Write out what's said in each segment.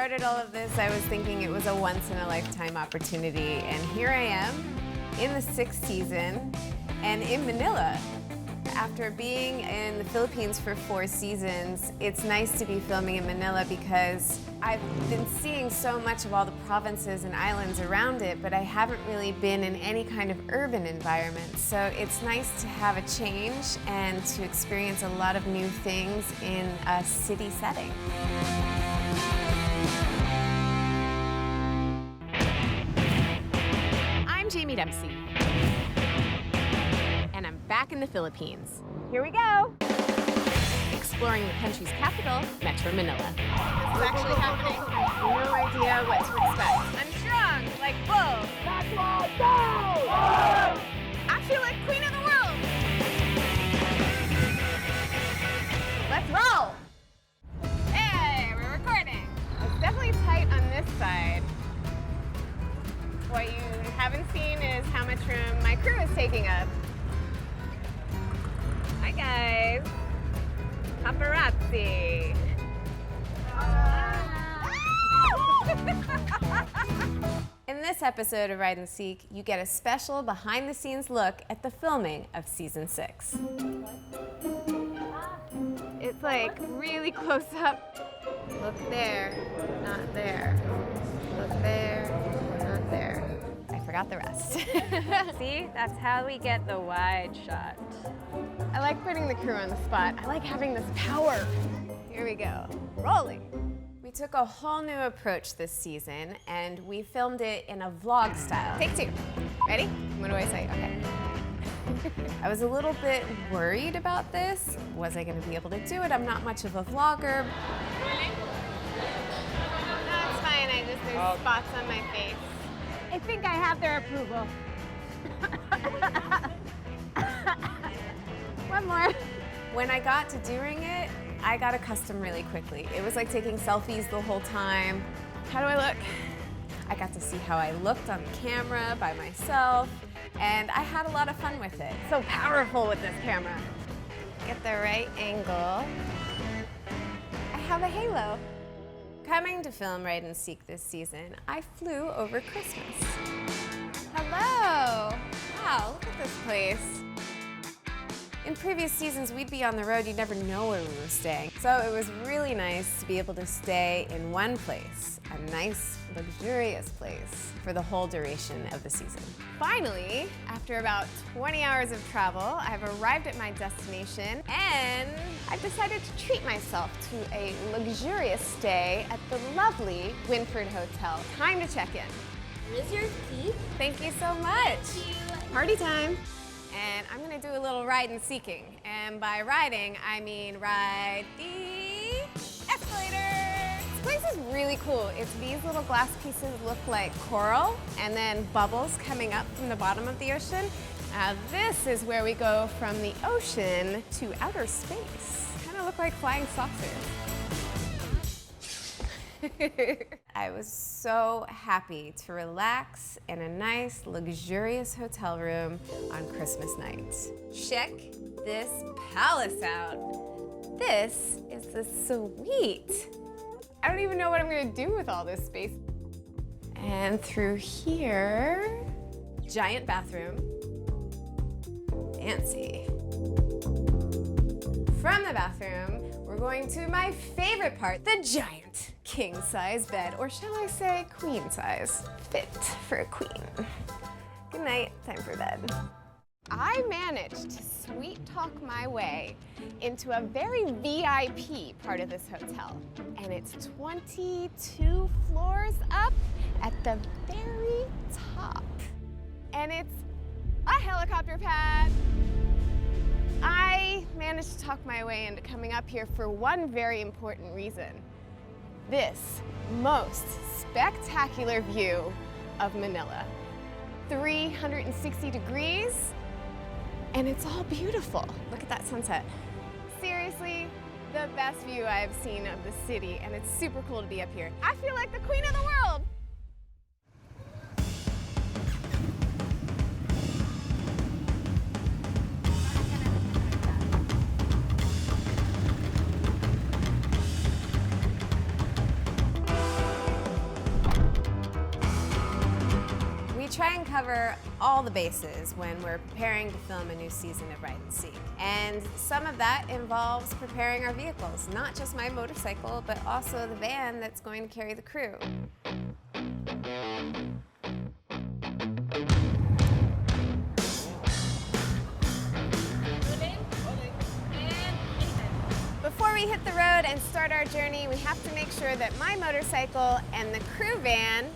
started all of this, I was thinking it was a once-in-a-lifetime opportunity, and here I am in the 6th season and in Manila. After being in the Philippines for 4 seasons, it's nice to be filming in Manila because I've been seeing so much of all the provinces and islands around it, but I haven't really been in any kind of urban environment. So it's nice to have a change and to experience a lot of new things in a city setting. I'm Jaime Dempsey. And I'm back in the Philippines. Here we go! Exploring the country's capital, Metro Manila. This is actually happening. I have no idea what to expect. I'm strong, like whoa! That's my go! I feel like queen of the world! Let's roll! Hey, we're recording. It's definitely tight on this side. What you haven't seen is how much room my crew is taking up. Hi guys, paparazzi. In this episode of Ride and Seek, you get a special behind-the-scenes look at the filming of season 6. It's like really close up. Look there, not there. Look there, not there. I forgot the rest. See, that's how we get the wide shot. I like putting the crew on the spot. I like having this power. Here we go, rolling. We took a whole new approach this season and we filmed it in a vlog style. Take 2. Ready? What do I say? Okay. I was a little bit worried about this. Was I gonna be able to do it? I'm not much of a vlogger. No, it's fine. There's spots on my face. I think I have their approval. One more. When I got to doing it, I got accustomed really quickly. It was like taking selfies the whole time. How do I look? I got to see how I looked on the camera by myself, and I had a lot of fun with it. So powerful with this camera. Get the right angle. I have a halo. Coming to film Ride and Seek this season, I flew over Christmas. Hello! Wow, look at this place. In previous seasons, we'd be on the road, you'd never know where we were staying. So it was really nice to be able to stay in one place, a nice, luxurious place for the whole duration of the season. Finally, after about 20 hours of travel, I've arrived at my destination and I've decided to treat myself to a luxurious stay at the lovely Winford Hotel. Time to check in. Here's your key. Thank you so much. Thank you. Party time. And I'm gonna do a little ride and seeking. And by riding, I mean ride the escalator. This place is really cool. It's these little glass pieces look like coral and then bubbles coming up from the bottom of the ocean. This is where we go from the ocean to outer space. Kind of look like flying saucers. I was so happy to relax in a nice, luxurious hotel room on Christmas night. Check this palace out. This is the suite. I don't even know what I'm gonna do with all this space. And through here, giant bathroom. Fancy. From the bathroom, we're going to my favorite part, the giant king-size bed, or shall I say queen-size, fit for a queen. Good night, time for bed. I managed to sweet talk my way into a very VIP part of this hotel, and it's 22 floors up at the very top. And it's a helicopter pad. I managed to talk my way into coming up here for one very important reason. This most spectacular view of Manila. 360 degrees, and it's all beautiful. Look at that sunset. Seriously, the best view I've seen of the city, and it's super cool to be up here. I feel like the queen of the world. try and cover all the bases when we're preparing to film a new season of Ride and Seek. And some of that involves preparing our vehicles, not just my motorcycle, but also the van that's going to carry the crew. Before we hit the road and start our journey, we have to make sure that my motorcycle and the crew van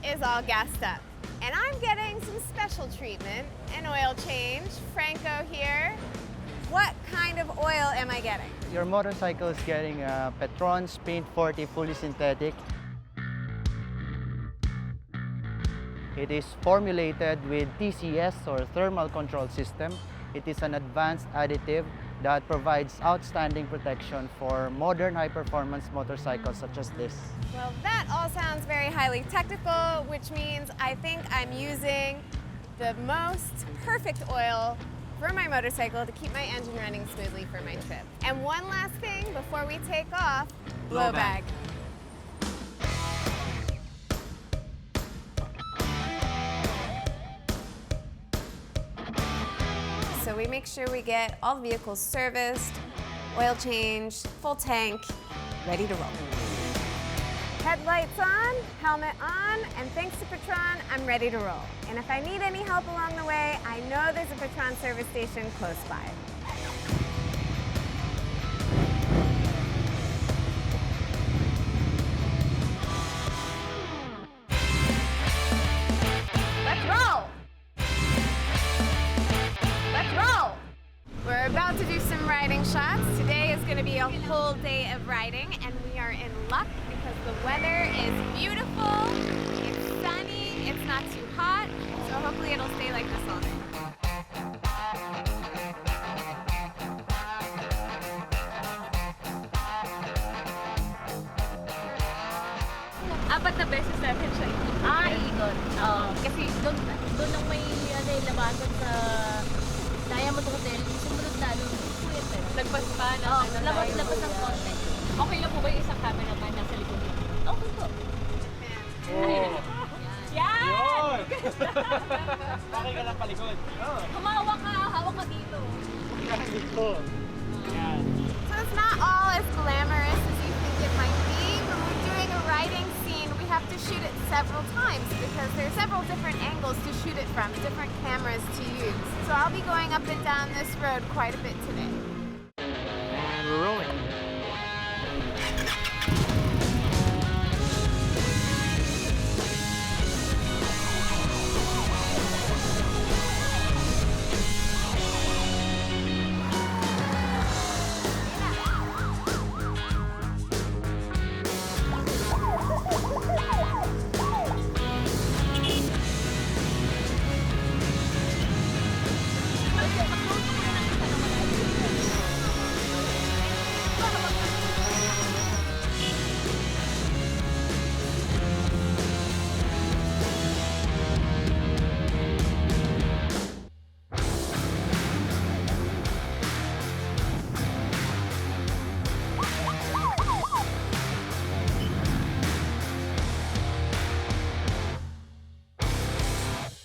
is all gassed up. And I'm getting some special treatment, an oil change. Franco here. What kind of oil am I getting? Your motorcycle is getting a Petron's Paint 40 fully synthetic. It is formulated with TCS or thermal control system. It is an advanced additive that provides outstanding protection for modern high-performance motorcycles such as this. Well, that all sounds very highly technical, which means I think I'm using the most perfect oil for my motorcycle to keep my engine running smoothly for my trip. And one last thing before we take off, blow bag. So we make sure we get all the vehicles serviced, oil changed, full tank, ready to roll. Headlights on, helmet on, and thanks to Petron, I'm ready to roll. And if I need any help along the way, I know there's a Petron service station close by. We're about to do some riding shots. Today is going to be a whole day of riding, and we are in luck because the weather is beautiful, it's sunny, it's not too hot, so hopefully it'll stay like this all day. Apat na beses natin siya. Ikot. Oo. Kasi doon nang may labasan sa Diamond Hotel, sumunod na doon. Lagpas pa na labas ng konti. Okay lang po ba yung isang cameraman nasa likod niyo? Okay po. Oh. Yan! Bakit ka lang palikod? Hawak ka dito. Yan. So it's not all as glamorous as you think it might be. When we're doing a riding scene, we have to shoot it several times because there are several different angles to shoot it from, different cameras to use. So I'll be going up and down this road quite a bit today. And we're rolling.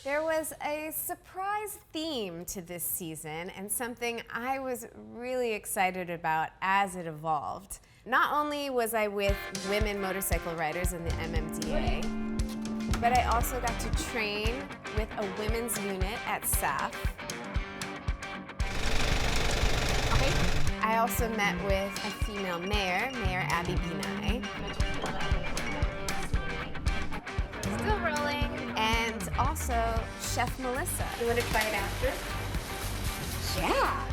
There was a surprise theme to this season and something I was really excited about as it evolved. Not only was I with women motorcycle riders in the MMDA, but I also got to train with a women's unit at SAF. I also met with a female mayor, Mayor Abby Binay. Still rolling. And also Chef Melissa. You want to try it after? Yeah.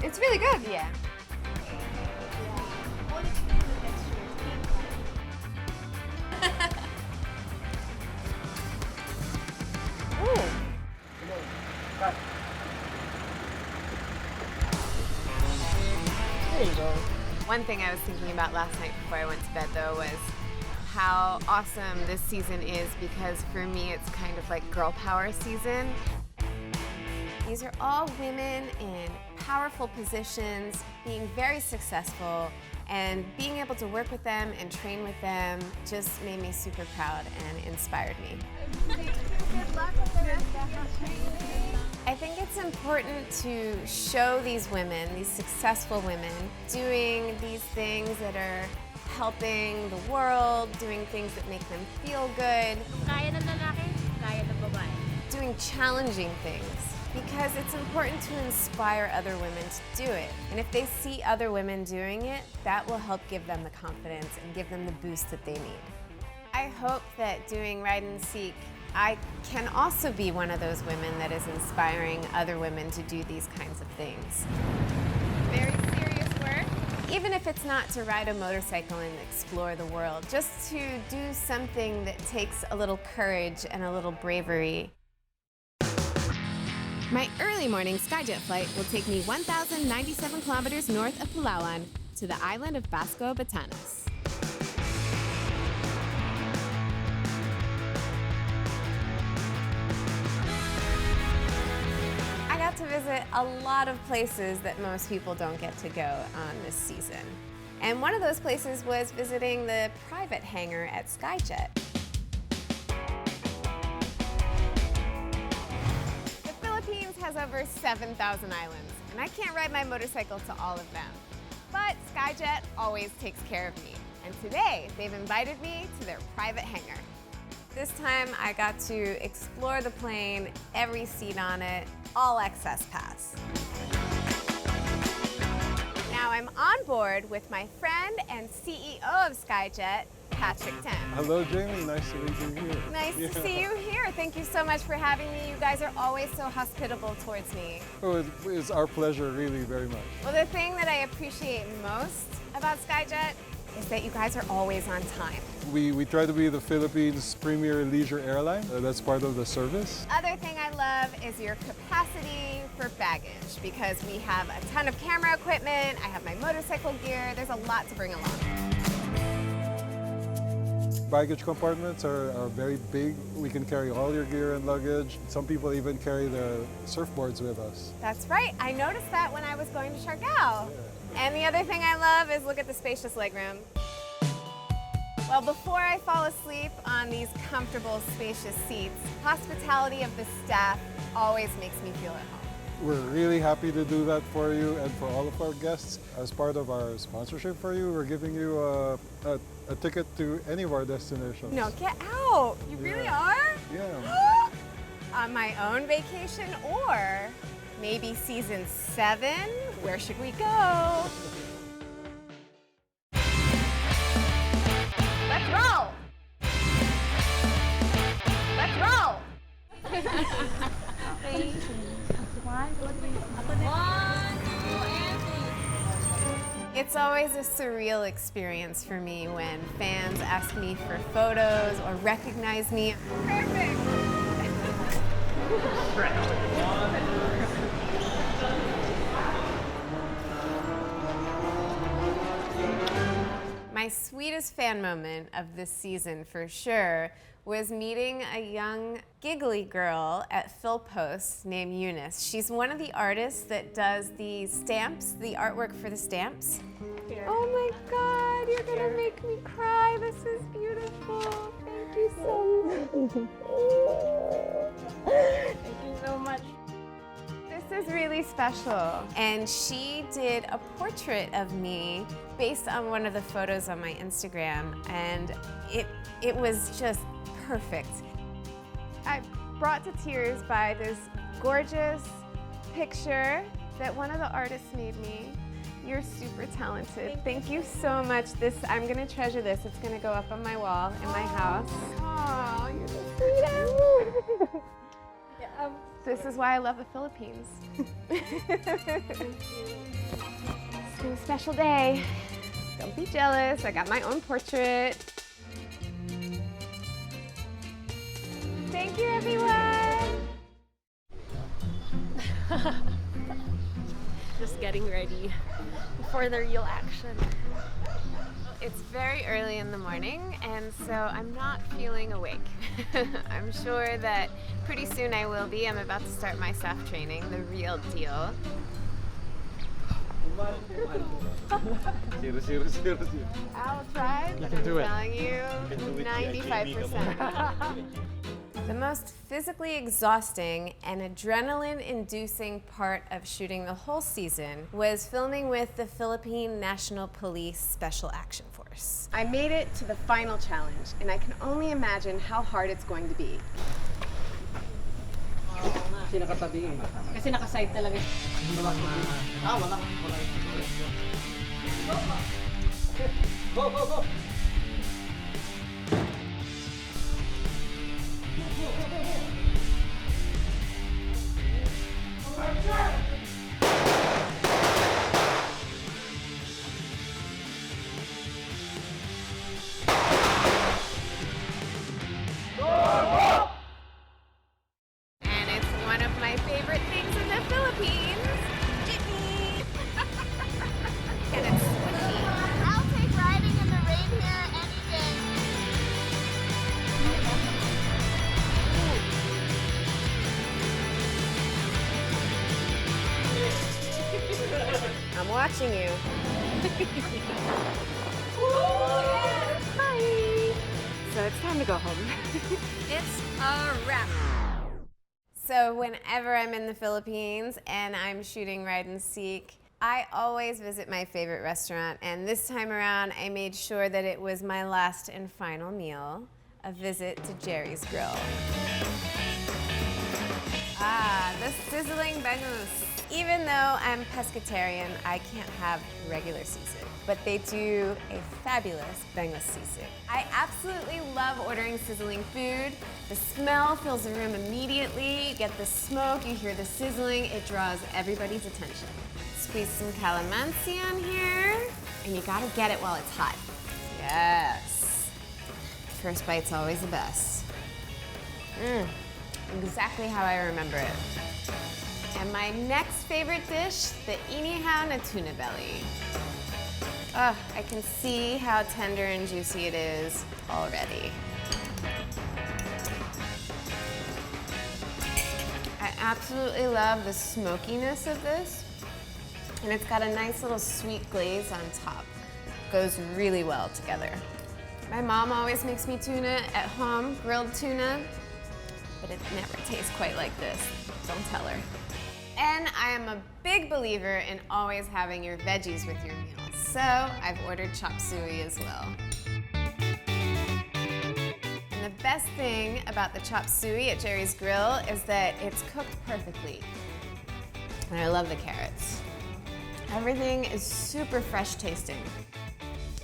It's really good. Yeah. Ooh. There you go. One thing I was thinking about last night before I went to bed, though, was how awesome this season is because for me it's kind of like girl power season. These are all women in powerful positions, being very successful, And being able to work with them and train with them just made me super proud and inspired me. Good luck with the rest of your training. I think it's important to show these women, these successful women, doing these things that are helping the world, doing things that make them feel good. Kaya ng lalaki, kaya ng babae. Doing challenging things, because it's important to inspire other women to do it. And if they see other women doing it, that will help give them the confidence and give them the boost that they need. I hope that doing Ride and Seek, I can also be one of those women that is inspiring other women to do these kinds of things. Very serious work. Even if it's not to ride a motorcycle and explore the world, just to do something that takes a little courage and a little bravery. My early morning Skyjet flight will take me 1,097 kilometers north of Palawan to the island of Basco Batanes. I got to visit a lot of places that most people don't get to go on this season. And one of those places was visiting the private hangar at Skyjet. Has over 7,000 islands, and I can't ride my motorcycle to all of them. But Skyjet always takes care of me, and today they've invited me to their private hangar. This time I got to explore the plane, every seat on it, all access pass. Now I'm on board with my friend and CEO of Skyjet, Patrick Ten. Hello, Jamie. Nice to meet you here. Nice to see you here. Thank you so much for having me. You guys are always so hospitable towards me. Oh, it's our pleasure, really, very much. Well, the thing that I appreciate most about Skyjet is that you guys are always on time. We try to be the Philippines' premier leisure airline. That's part of the service. Other thing I love is your capacity for baggage, because we have a ton of camera equipment, I have my motorcycle gear, there's a lot to bring along. Baggage compartments are very big. We can carry all your gear and luggage. Some people even carry their surfboards with us. That's right. I noticed that when I was going to Siargao. And the other thing I love is look at the spacious legroom. Well, before I fall asleep on these comfortable, spacious seats, hospitality of the staff always makes me feel at home. We're really happy to do that for you and for all of our guests. As part of our sponsorship for you, we're giving you a ticket to any of our destinations. No, get out! You really are? Yeah. On my own vacation, or maybe season 7? Where should we go? Let's roll! Let's roll! It's always a surreal experience for me when fans ask me for photos or recognize me. Perfect! My sweetest fan moment of this season, for sure, was meeting a young, giggly girl at Philpost named Eunice. She's one of the artists that does the stamps, the artwork for the stamps. Here. Oh my God, you're gonna make me cry. This is beautiful. Thank you so much. Thank you so much. This is really special. And she did a portrait of me based on one of the photos on my Instagram, and it was just perfect. I'm brought to tears by this gorgeous picture that one of the artists made me. You're super talented. Thank you so much. I'm gonna treasure this. It's gonna go up on my wall in my house. Oh, you're the sweetest. This is why I love the Philippines. It's been a special day. Don't be jealous. I got my own portrait. Thank you, everyone. Just getting ready for the real action. It's very early in the morning, and so I'm not feeling awake. I'm sure that pretty soon I will be. I'm about to start my SAF training, the real deal. I'll try, but I'm telling you, 95%. The most physically exhausting and adrenaline-inducing part of shooting the whole season was filming with the Philippine National Police Special Action Force. I made it to the final challenge, and I can only imagine how hard it's going to be. Kasi nakatabi eh. Kasi nakaside talaga. Wala. Go, go, go! And it's one of my favorite things in the Philippines. Jeepney! And it's squishy. I'll take riding in the rain here any day. I'm watching you. Hi! So it's time to go home. It's a wrap. So whenever I'm in the Philippines and I'm shooting Ride and Seek, I always visit my favorite restaurant, and this time around I made sure that it was my last and final meal, a visit to Jerry's Grill. Ah, the sizzling bangus. Even though I'm pescatarian, I can't have regular sisig, but they do a fabulous bangus sisig. I absolutely love ordering sizzling food. The smell fills the room immediately. You get the smoke, you hear the sizzling, it draws everybody's attention. Squeeze some calamansi on here, and you gotta get it while it's hot. Yes. First bite's always the best. Exactly how I remember it. And my next favorite dish, the inihaw na tuna belly. Oh, I can see how tender and juicy it is already. I absolutely love the smokiness of this. And it's got a nice little sweet glaze on top. Goes really well together. My mom always makes me tuna at home, grilled tuna, but it never tastes quite like this. Don't tell her. And I am a big believer in always having your veggies with your meals. So I've ordered chop suey as well. And the best thing about the chop suey at Jerry's Grill is that it's cooked perfectly. And I love the carrots. Everything is super fresh tasting.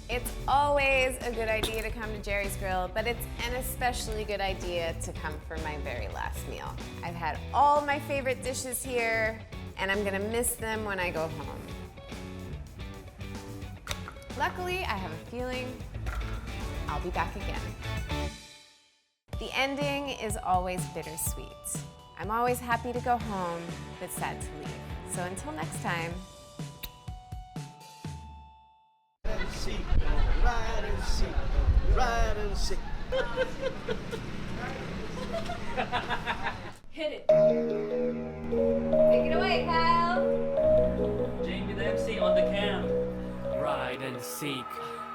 It's always a good idea to come to Jerry's Grill, but it's an especially good idea to come for my very last meal. I've had all my favorite dishes here, and I'm gonna miss them when I go home. Luckily, I have a feeling I'll be back again. The ending is always bittersweet. I'm always happy to go home, but sad to leave. So until next time, Ride and seek, ride and seek. Hit it. take it away, Kyle. Jaime Dempsey on the cam. Ride and seek,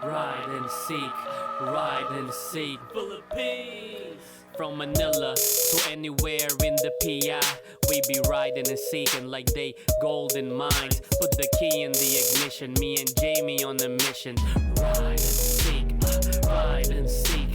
ride and seek, ride and seek. Philippines. From Manila to anywhere in the PI, we be riding and seeking like they golden mines. Put the key in the ignition, me and Jamie on a mission. Ride and seek, ride and seek.